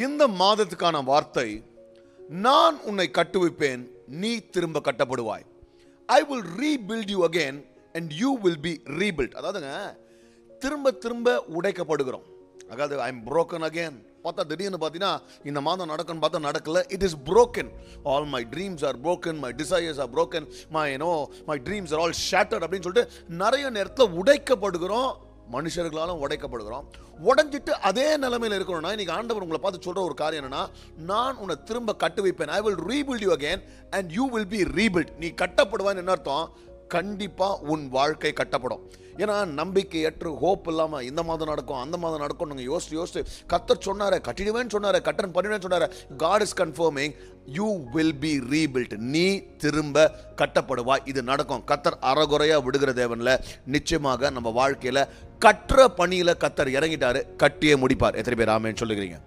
இந்த மாதத்துக்கான வார்த்தை, நான் உன்னை கட்டுவிப்பேன், நீ திரும்ப கட்டப்படுவாய். I will rebuild you again and you will be rebuilt. அதாவதுங்க, திரும்ப திரும்ப உடைக்கப்படுகிறோம். அதாவது I am broken again. பார்த்தா திடீர்னு பார்த்தீங்கன்னா இந்த மாதம் நடக்குன்னு பார்த்தா நடக்கல. It is broken. All my dreams are broken. My desires are broken. My dreams are all shattered அப்படின்னு சொல்லிட்டு நிறைய நேரத்தில் உடைக்கப்படுகிறோம். மனுஷர்களாலும் உடைக்கப்படுகிறோம். உடைஞ்சிட்டு அதே நிலைமையில் இருக்கணும்னா இன்னைக்கு ஆண்டவர் உங்களை பார்த்து சொல்ற ஒரு காரியம் என்னன்னா, நான் உன்னை திரும்ப கட்டு வைப்பேன். I will rebuild you again and you will be rebuilt. நீ கட்டப்படுவான்னு என்ன அர்த்தம்? கண்டிப்பா உன் வாழ்க்கை கட்டப்படும். ஏன்னா நம்பிக்கையற்று ஹோப் இல்லாம இந்த மாதம் நடக்கும் அந்த மாதம் நடக்கும் நீங்க யோசிச்சு கர்த்தர் சொன்னாரு, கட்டிடுவேன்னு சொன்னாரு, கட்டன் பண்ணிடுவேன்னு சொன்னாரு. God is confirming you will be rebuilt. நீ திரும்ப கட்டப்படுவாய். இது நடக்கும். கர்த்தர் அறகுறையா விடுகிற தேவன்ல. நிச்சயமாக நம்ம வாழ்க்கையில கற்ற பணியில கர்த்தர் இறங்கிட்டாரு, கட்டியே முடிப்பார். எத்தனை பேர் ஆமென் சொல்லுகிறீங்க?